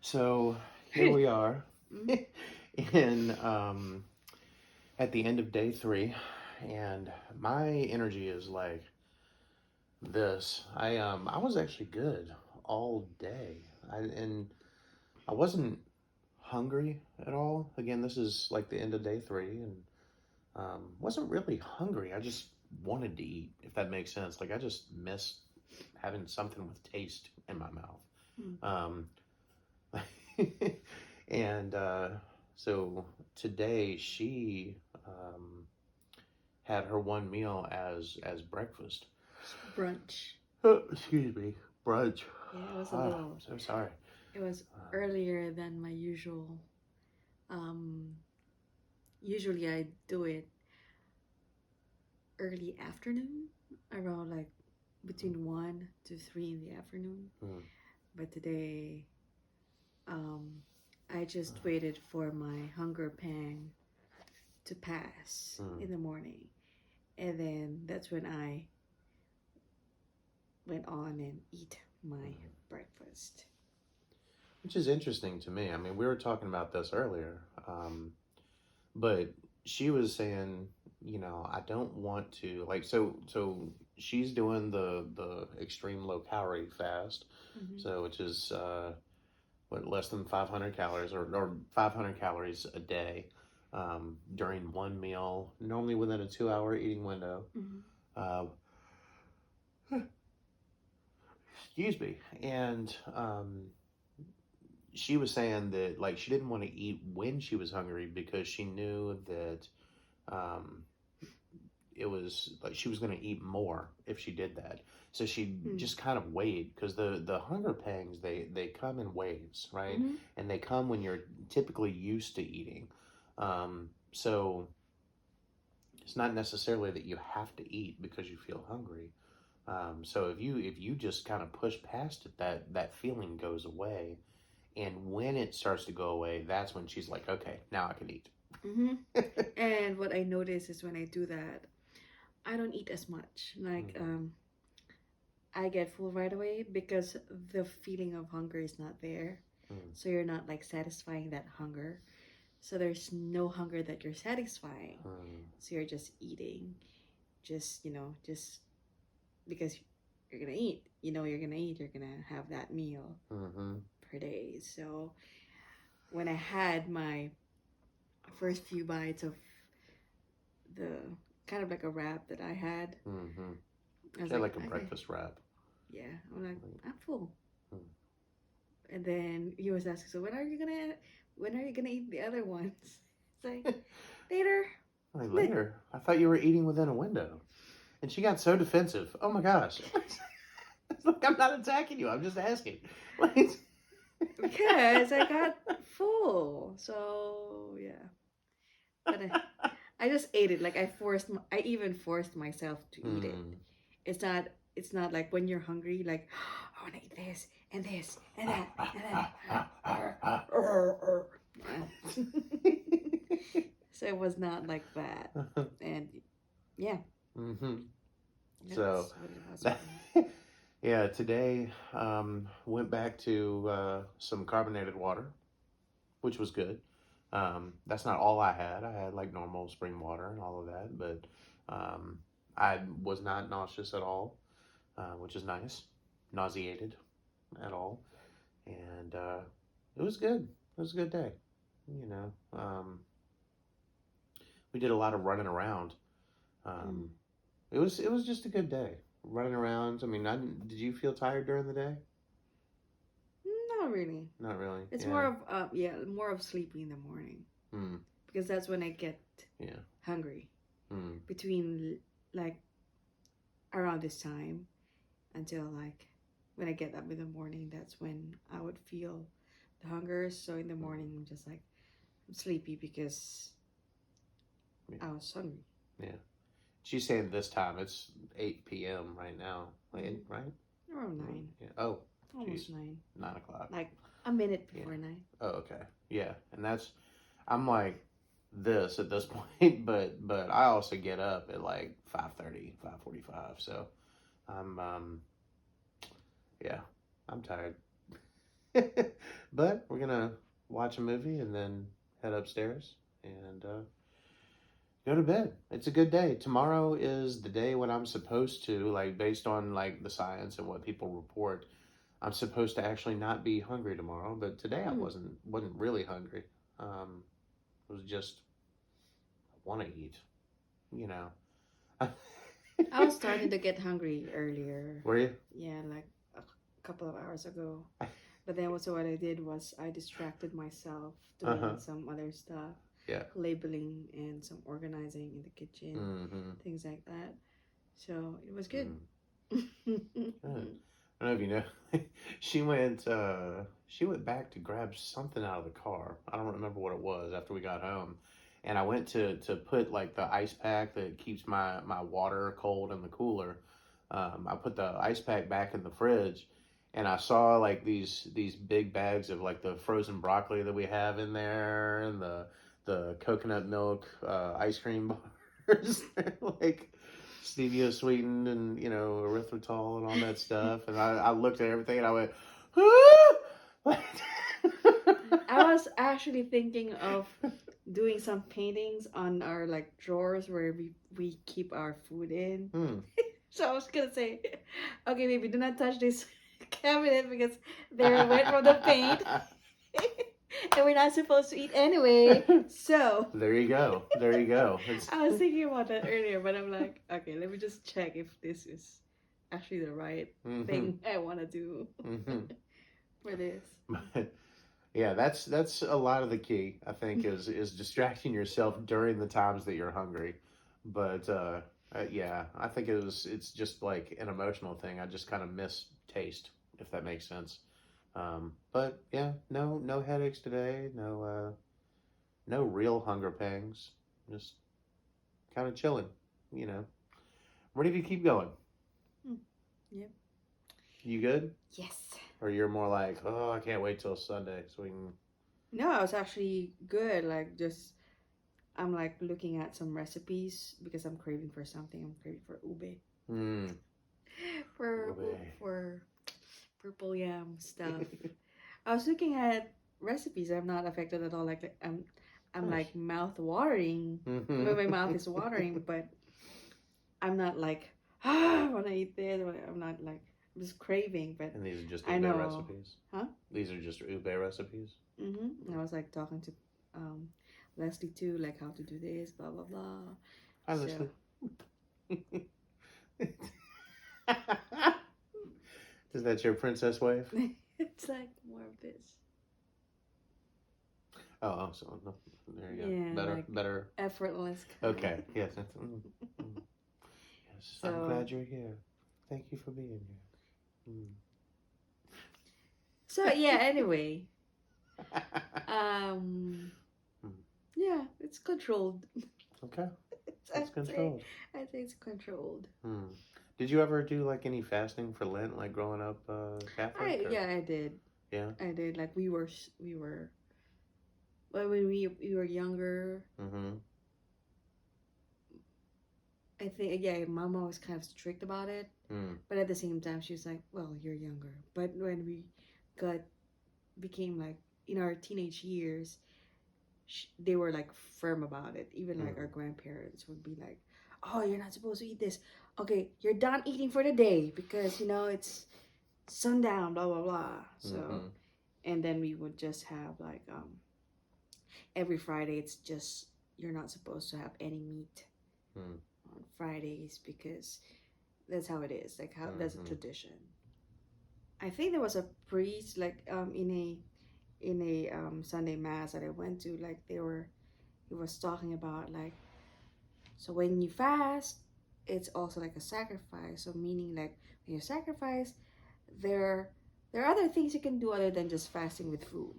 So here we are Mm, in at the end of day three, and my energy is like this. I was actually good all day. I wasn't hungry at all. Again, this is like the end of day three, and wasn't really hungry. I just wanted to eat, if that makes sense. Like I just miss having something with taste in my mouth. mm. Um, and so today she had her one meal as breakfast. Brunch. Oh, excuse me, brunch. Yeah, it was a Ah, little. I'm so sorry. It was Um, earlier than my usual. Um, Usually I do it early afternoon, around like between 1 to 3 in the afternoon. mm, But today, um, I just waited for my hunger pang to pass mm, in the morning, and then that's when I went on and eat my mm. breakfast. Which is interesting to me. I mean, we were talking about this earlier, but she was saying, I don't want to like so she's doing the extreme low calorie fast, Mm-hmm. so which is what less than 500 calories or 500 calories a day during one meal, normally within a 2 hour eating window. Mm-hmm. Uh, excuse me, and she was saying that like she didn't want to eat when she was hungry because she knew that um, it was like she was going to eat more if she did that. So she Mm. just kind of wait because the hunger pangs they come in waves, right? Mm-hmm. And they come when you're typically used to eating. So it's not necessarily that you have to eat because you feel hungry. So if you just kind of push past it, that feeling goes away. And when it starts to go away, that's when she's like, okay, now I can eat. Mm-hmm. And what I notice is when I do that, I don't eat as much. Like, Mm, I get full right away because the feeling of hunger is not there. mm, So you're not like satisfying that hunger. So there's no hunger that you're satisfying. mm, So you're just eating, just because you're gonna eat. You know, you're gonna eat. You're gonna have that meal mm-hmm, per day. So when I had my first few bites of the kind of like a wrap that I had, mm-hmm. I was Yeah, like, like a okay, breakfast wrap. yeah. I'm like, Mm, I'm full. mm. And then he was asking, so when are you gonna eat the other ones? It's like later. Like later, I thought you were eating within a window, and she got so defensive. Oh my gosh! It's like I'm not attacking you. I'm just asking. Like, Because I got full. So yeah, but I just ate it. Like I even forced myself to eat it. hmm. It's not. It's not like when you're hungry. Like I want to eat this and that and then. So it was not like that. And yeah, hmm. So, that's what it was that, for me. yeah, today went back to some carbonated water, which was good. That's not all I had. I had like normal spring water and all of that, but um, I was not nauseous at all, which is nice. Nauseated at all, and it was good. It was a good day. You know, we did a lot of running around. Mm. Um, it was just a good day running around. I mean, did you feel tired during the day? Not really. Not really. It's Yeah. more of more of sleepy in the morning Hmm. because that's when I get Yeah. hungry Hmm. between like around this time until like when I get up in the morning. That's when I would feel the hunger. So in the morning, I'm just like I'm sleepy because Yeah. I was hungry. Yeah. She's saying this time it's 8 p.m. right now. Like, Mm-hmm. right? Around 9, Yeah. Oh, geez. almost 9, 9 o'clock. like a minute Yeah. before 9. Oh, okay. Yeah. And I'm like this at this point, but I also get up at like 5:30, 5:45. So I'm, yeah, I'm tired. But we're gonna watch a movie and then head upstairs and go to bed. It's a good day. Tomorrow is the day when I'm supposed to, like, based on like the science and what people report, I'm supposed to actually not be hungry tomorrow. But today I Hmm. wasn't really hungry. It was just want to eat, you know. I was starting to get hungry earlier. Were you? Yeah, like a couple of hours ago. But then also what I did was I distracted myself Uh huh. doing some other stuff, Yeah. labeling and some organizing in the kitchen, Mm-hmm. things like that. So it was good. Mm. Good. I don't know if you know, she went back to grab something out of the car. I don't remember what it was after we got home. And I went to put like the ice pack that keeps my water cold in the cooler. I put the ice pack back in the fridge, and I saw like these big bags of like the frozen broccoli that we have in there, and the coconut milk ice cream bars, like stevia sweetened, and erythritol and all that stuff. And I looked at everything and I went, ah! I was actually thinking of doing some paintings on our like drawers where we keep our food in. Hmm. So I was gonna say, okay, maybe do not touch this cabinet because they're wet from the paint, and we're not supposed to eat anyway. So There you go. There you go. I was thinking about that earlier, but I'm like, okay, let me just check if this is actually the right Mm-hmm. thing I want to do Mm-hmm. for this. Yeah, that's a lot of the key, I think, is distracting yourself during the times that you're hungry. But yeah, I think it's just like an emotional thing. I just kind of miss taste, if that makes sense. But yeah, no headaches today. No real hunger pangs. Just kind of chilling. You know, ready to keep going. Hmm. Yep. You good? Yes. Or you're more like, oh, I can't wait till Sunday so we can. No, I was actually good. Like just I'm like looking at some recipes because I'm craving for something. I'm craving for ube. Hmm. For Ube. for purple yam stuff. I was looking at recipes. I'm not affected at all. Like I'm Nice. like mouth watering. Mm-hmm. Well, my mouth is watering, but I'm not like I want to eat this. I'm not like I'm just craving. But And these are just I ube know, recipes. huh? These are just ube recipes. I was like talking to um Leslie too, like how to do this, blah blah blah. Hi, So Leslie. Is that your princess wave? it's like more of this. Oh, so no, there you go. Yeah, Better, like better. effortless kind. Okay. Yes. Yes. I'm So glad you're here. Thank you for being here. so yeah, anyway. Um Hmm. yeah, it's controlled. Okay. I'd It's say controlled. I'd say it's controlled. Hmm. Did you ever do like any fasting for Lent, like growing up Catholic? Or? I did. Yeah. I did. Like we were well, when we were younger, Mm-hmm. I think yeah, Mama was kind of strict about it, Mm. but at the same time, she was like, "Well, you're younger." But when we got became like in our teenage years, they were like firm about it. Even like our Mm. grandparents would be like, "Oh, you're not supposed to eat this. Okay, you're done eating for the day because it's sundown." Blah blah blah. So Mm-hmm. and then we would just have like every Friday. It's just you're not supposed to have any meat Mm. on Fridays because that's how it is. Like how that's a Mm-hmm. tradition. I think there was a priest like in a Sunday mass that I went to. Like he was talking about like so when you fast, it's also like a sacrifice. So meaning like when you sacrifice, there there are other things you can do other than just fasting with food.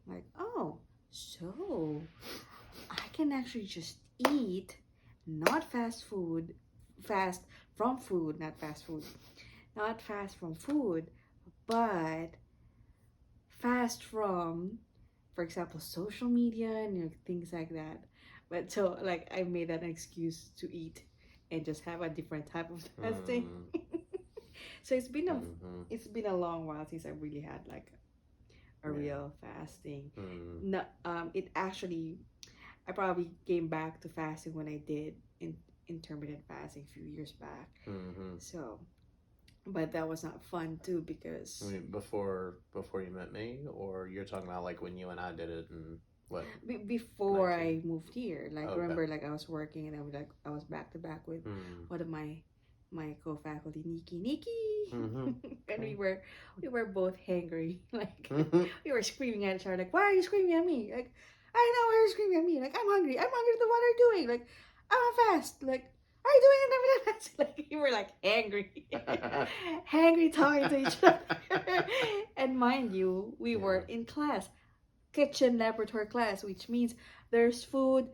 Like oh, so I can actually just eat, not fast from food, not fast food, not fast from food, but fast from, for example, social media and things like that. But so, like, I made that an excuse to eat and just have a different type of fasting. Mm-hmm. So it's been a Mm-hmm. it's been a long while since I really had like a Yeah. real fasting. Mm. No, it actually, I probably came back to fasting when I did intermittent fasting a few years back. Mm-hmm. So, but that was not fun too I because mean, before you met me, or you're talking about like when you and I did it and what before 19? I moved here, like Okay. remember, like I was working and I was back to back with Mm. one of my co-faculty, Nikki, Mm-hmm. and Okay. we were both hangry, like Mm-hmm. we were screaming at each other, like, why are you screaming at me? Like, I know why you're screaming at me. Like, I'm hungry. What are you doing? Like, I'm on fast. Like, are you doing it? Fast? Like, we were like angry, hangry talking to each other. And mind you, we Yeah. were in class, kitchen laboratory class, which means there's food.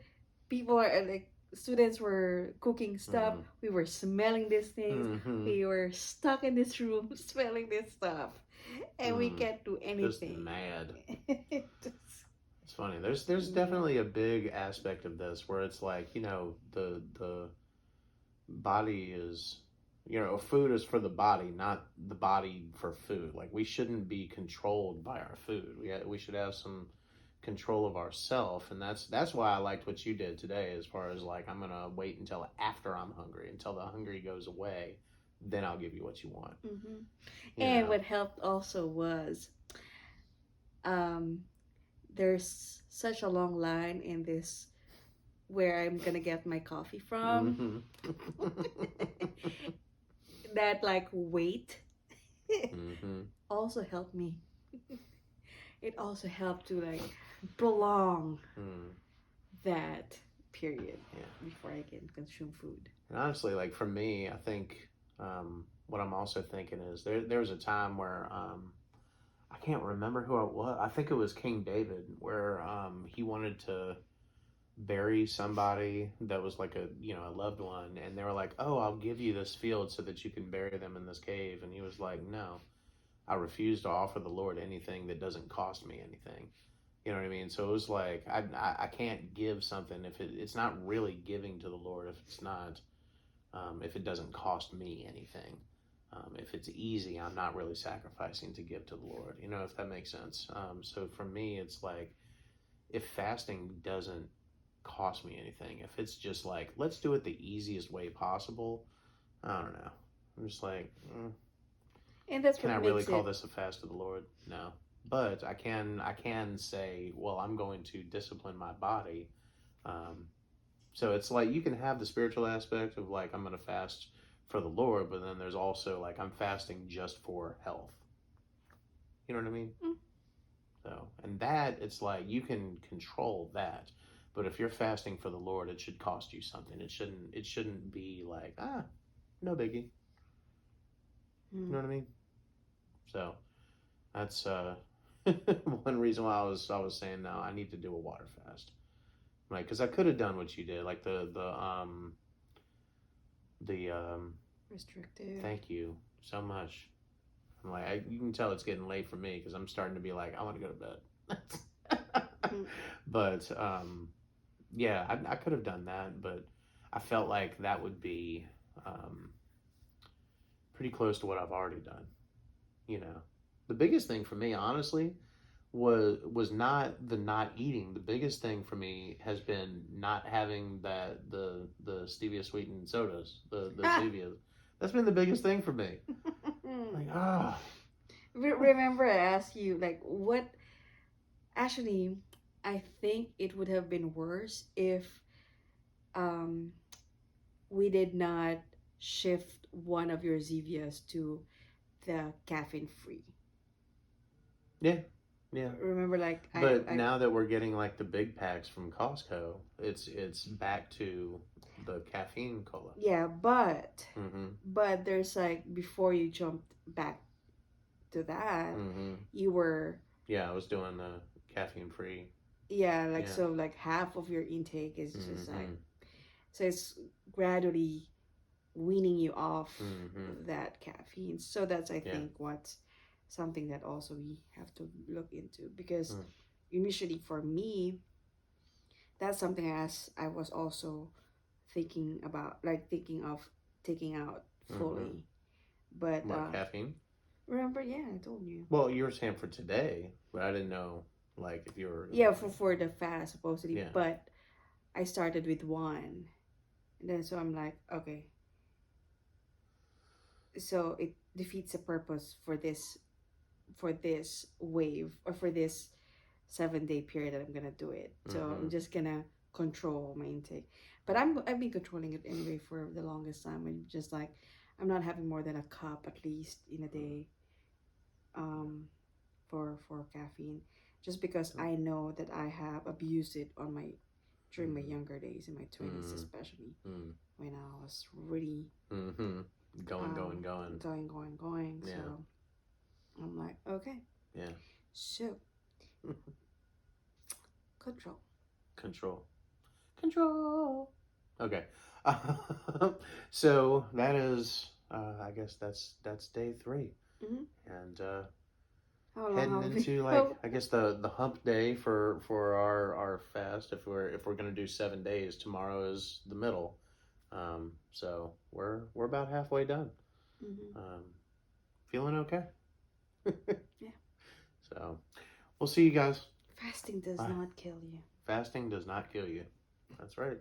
People are like students were cooking stuff. Mm. We were smelling these things. Mm-hmm. We were stuck in this room smelling this stuff, and we Mm. can't do Just anything. mad. Just- It's funny. There's definitely a big aspect of this where it's like, the body is, food is for the body, not the body for food. Like we shouldn't be controlled by our food. We should have some control of ourself, and that's why I liked what you did today. As far as like, I'm gonna wait until after I'm hungry, until the hungry goes away, then I'll give you what you want. Mhm. You And know. what helped also was um, there's such a long line in this where I'm gonna get my coffee from. Mm-hmm. That like wait Mm-hmm. also helped me. It also helped to like prolong Mm. that period Yeah. before I can consume food. And honestly, like for me, I think what I'm also thinking is there was a time where I can't remember who it was. I think it was King David, where he wanted to bury somebody that was like a loved one, and they were like, "Oh, I'll give you this field so that you can bury them in this cave," and he was like, "No, I refuse to offer the Lord anything that doesn't cost me anything." You know what I mean? So it was like I can't give something if it's not really giving to the Lord if it doesn't cost me anything. If it's easy, I'm not really sacrificing to give to the Lord. If that makes sense. So for me, it's like if fasting doesn't cost me anything, if it's just like let's do it the easiest way possible, I don't know. I'm just like, And that's can I what really makes call it. this a fast to the Lord? No. But I can say, well, I'm going to discipline my body. Um, so it's like you can have the spiritual aspect of like I'm going to fast for the Lord, but then there's also like I'm fasting just for health. You know what I mean? Mm. So, and that it's like you can control that. But if you're fasting for the Lord, it should cost you something. It shouldn't be like, no biggie. You know what I mean? So, that's one reason why I was saying no, I need to do a water fast. Like, because I could have done what you did, like the Restrictive. thank you so much. I'm like, you can tell it's getting late for me because I'm starting to be like, I want to go to bed. But yeah, I could have done that, but I felt like that would be um, pretty close to what I've already done. The biggest thing for me, honestly, was not the not eating. The biggest thing for me has been not having the stevia sweetened sodas, the stevia. That's been the biggest thing for me. Like Remember, I asked you like what. Actually, I think it would have been worse if um, we did not shift one of your Zevias to the caffeine free. yeah, yeah. Remember, like But now that we're getting like the big packs from Costco, it's back to the caffeine cola. yeah, but Mm-hmm. but there's like before you jumped back to that, Mm-hmm. you were Yeah, I was doing the caffeine free. yeah like Yeah. so like half of your intake is just like Mm-hmm. so it's gradually weaning you off Mm-hmm. that caffeine. So that's I Yeah. think what's something that also we have to look into because Mm. initially for me that's something as I was also thinking about like thinking of taking out fully. But What caffeine? Remember? Yeah, I told you. Well, you were saying for today, but I didn't know, like, if you were. Yeah, for the fast supposedly, Yeah. but I started with one, and then so I'm like, okay, so it defeats the purpose for this wave or for this 7 day period that I'm gonna do it. So I'm Mm-hmm. just gonna control my intake. But I've been controlling it anyway for the longest time. And just like I'm not having more than a cup at least in a day, um, for caffeine, just because I know that I have abused it on my during my younger days in my 20s, Mm-hmm. especially when I was really Mm-hmm. Going. going. Yeah. So I'm like, okay, Yeah. so control. Control. Okay. So that is, I guess that's day 3, Mm-hmm. and How long heading have we? into, like, I guess the hump day for our fast. If we're gonna do 7 days, tomorrow is the middle. So we're about halfway done. Mm-hmm. Feeling okay. Yeah. So we'll see you guys. Fasting does Bye. not kill you. Fasting does not kill you. That's right.